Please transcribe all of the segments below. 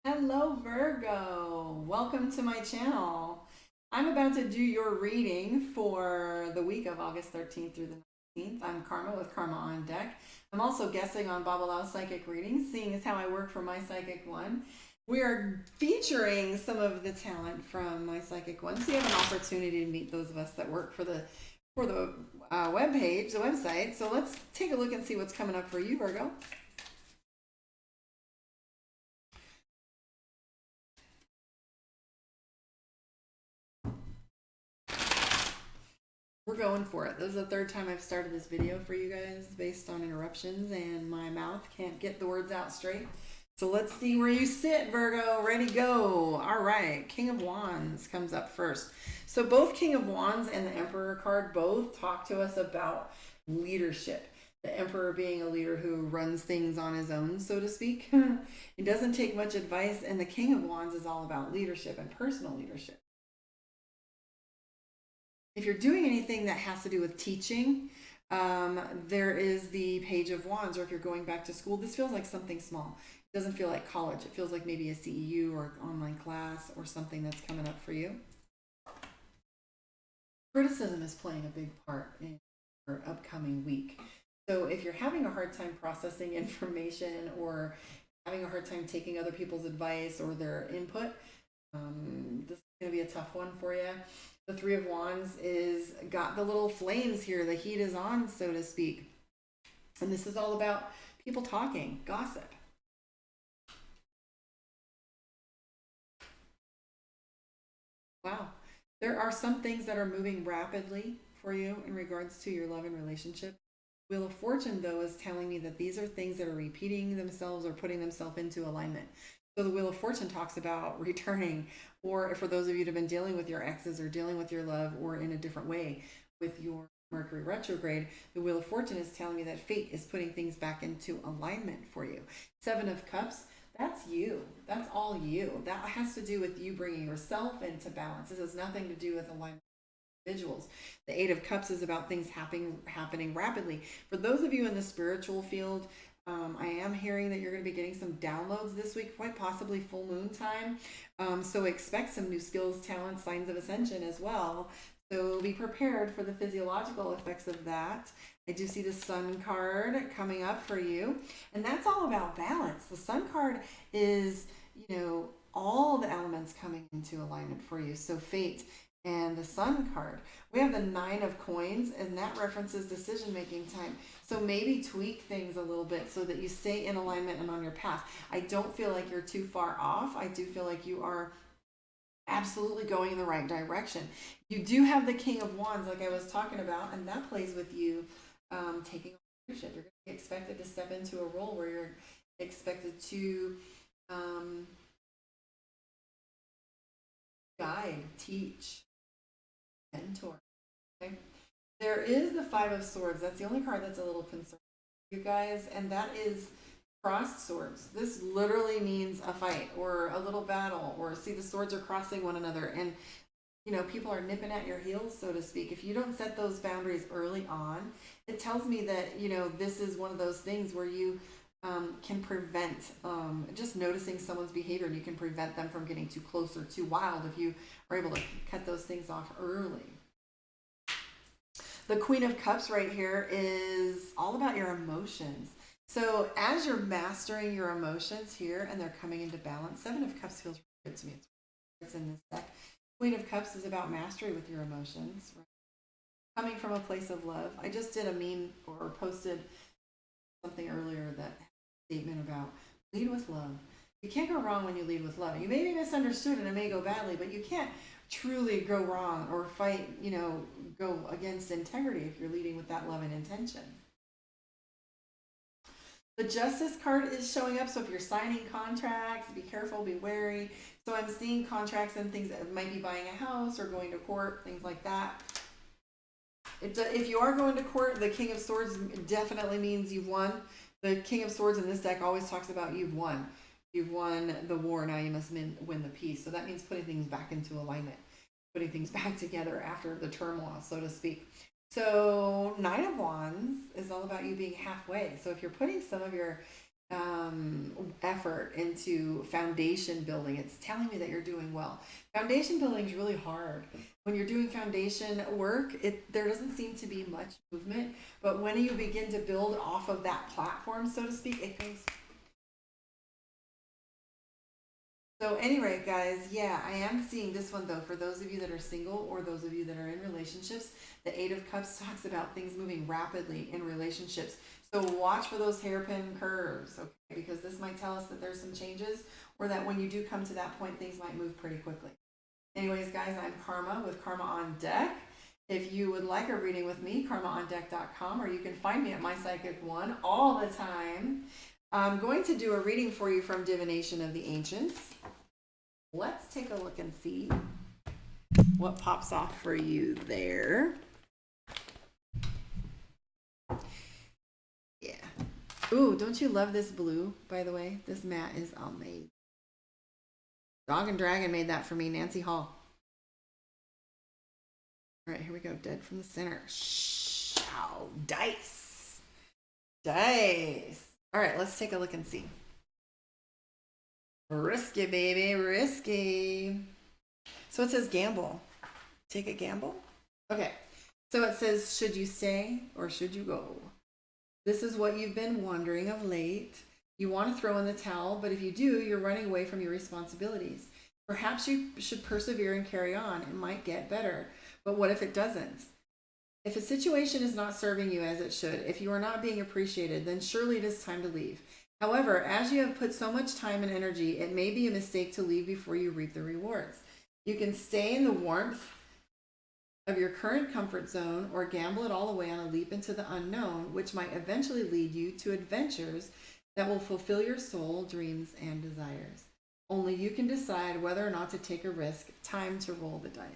Hello, Virgo. Welcome to my channel. I'm about to do your reading for the week of August 13th through the 19th. I'm Karma with Karma On Deck. I'm also guessing on Babalao Psychic Readings, seeing as how I work for My Psychic One. We are featuring some of the talent from My Psychic One, so you have an opportunity to meet those of us that work for the web page, the website. So let's take a look and see what's coming up for you, Virgo. We're going for it. This is the third time I've started this video for you guys based on interruptions and my mouth can't get the words out straight. So let's see where you sit, Virgo. Ready, go. All right. King of Wands comes up first. So both King of Wands and the Emperor card both talk to us about leadership. The Emperor being a leader who runs things on his own, so to speak. He doesn't take much advice. And the King of Wands is all about leadership and personal leadership. If you're doing anything that has to do with teaching, there is the Page of Wands, or if you're going back to school, this feels like something small. It doesn't feel like college. It feels like maybe a CEU or online class or something that's coming up for you. Criticism is playing a big part in your upcoming week. So if you're having a hard time processing information or having a hard time taking other people's advice or their input, this is going to be a tough one for you. The Three of Wands is got the little flames here. The heat is on, so to speak. And this is all about people talking, gossip. Wow. There are some things that are moving rapidly for you in regards to your love and relationship. Wheel of Fortune, though, is telling me that these are things that are repeating themselves or putting themselves into alignment. So the Wheel of Fortune talks about returning, or for those of you that have been dealing with your exes or dealing with your love or in a different way with your Mercury retrograde, the Wheel of Fortune is telling me that fate is putting things back into alignment for you. Seven of Cups, that's you. That's all you. That has to do with you bringing yourself into balance. This has nothing to do with alignment individuals. The Eight of Cups is about things happening rapidly. For those of you in the spiritual field, I am hearing that you're going to be getting some downloads this week, quite possibly full moon time. So expect some new skills, talents, signs of ascension as well. So be prepared for the physiological effects of that. I do see the Sun card coming up for you. And that's all about balance. The Sun card is, all the elements coming into alignment for you. So fate and the Sun card. We have the Nine of Coins, and that references decision making time. So maybe tweak things a little bit so that you stay in alignment and on your path. I don't feel like you're too far off. I do feel like you are absolutely going in the right direction. You do have the King of Wands, like I was talking about, and that plays with you taking leadership. You're going to be expected to step into a role where you're expected to guide, teach, mentor. Okay. There is the Five of Swords. That's the only card that's a little concerning, you guys, and that is crossed swords. This literally means a fight or a little battle, or see the swords are crossing one another, and people are nipping at your heels, so to speak. If you don't set those boundaries early on, it tells me that this is one of those things where you can prevent just noticing someone's behavior, and you can prevent them from getting too close or too wild if you are able to cut those things off early. The Queen of Cups right here is all about your emotions. So as you're mastering your emotions here and they're coming into balance, Seven of Cups feels really good to me. It's in this deck. Queen of Cups is about mastery with your emotions, right? Coming from a place of love. I just did a meme or posted something earlier that had a statement about lead with love. You can't go wrong when you lead with love. You may be misunderstood and it may go badly, but you can't truly go wrong or fight, go against integrity if you're leading with that love and intention. The Justice card is showing up, so if you're signing contracts, be careful, be wary. So I'm seeing contracts and things that might be buying a house or going to court, things like that. If you are going to court, the King of Swords definitely means you've won. The King of Swords in this deck always talks about you've won. You've won the war, now you must win the peace. So that means putting things back into alignment, putting things back together after the turmoil, so to speak. So Nine of Wands is all about you being halfway. So if you're putting some of your effort into foundation building. It's telling me that you're doing well. Foundation building is really hard. When you're doing foundation work, there doesn't seem to be much movement, but when you begin to build off of that platform, so to speak, it goes. So anyway, guys, yeah, I am seeing this one though. For those of you that are single or those of you that are in relationships, the Eight of Cups talks about things moving rapidly in relationships. So watch for those hairpin curves, okay? Because this might tell us that there's some changes, or that when you do come to that point, things might move pretty quickly. Anyways, guys, I'm Karma with Karma on Deck. If you would like a reading with me, karmaondeck.com, or you can find me at My Psychic One all the time. I'm going to do a reading for you from Divination of the Ancients. Let's take a look and see what pops off for you there. Yeah. Ooh, don't you love this blue, by the way? This mat is amazing. Dog and Dragon made that for me, Nancy Hall. All right, here we go. Dead from the center. Shh. Ow. Dice. Dice. All right, let's take a look and see. Risky, baby, risky. So it says gamble. Take a gamble. Okay. So it says, should you stay or should you go? This is what you've been wondering of late. You want to throw in the towel, but if you do, you're running away from your responsibilities. Perhaps you should persevere and carry on. It might get better. But what if it doesn't? If a situation is not serving you as it should, if you are not being appreciated, then surely it is time to leave. However, as you have put so much time and energy, it may be a mistake to leave before you reap the rewards. You can stay in the warmth of your current comfort zone or gamble it all away on a leap into the unknown, which might eventually lead you to adventures that will fulfill your soul, dreams, and desires. Only you can decide whether or not to take a risk. Time to roll the dice.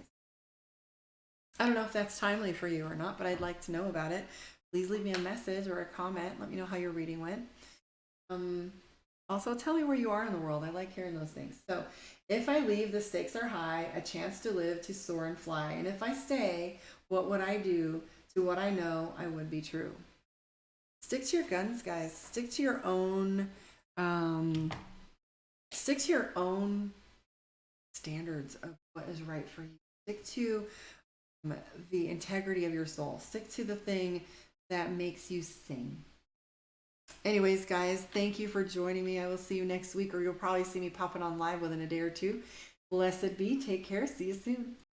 I don't know if that's timely for you or not, but I'd like to know about it. Please leave me a message or a comment. Let me know how your reading went. Also, tell me where you are in the world. I like hearing those things. So, if I leave, the stakes are high, a chance to live, to soar and fly. And if I stay, what would I do to what I know I would be true? Stick to your guns, guys. Stick to your own standards of what is right for you. Stick to the integrity of your soul. Stick to the thing that makes you sing. Anyways, guys, thank you for joining me. I will see you next week, or you'll probably see me popping on live within a day or two. Blessed be. Take care. See you soon.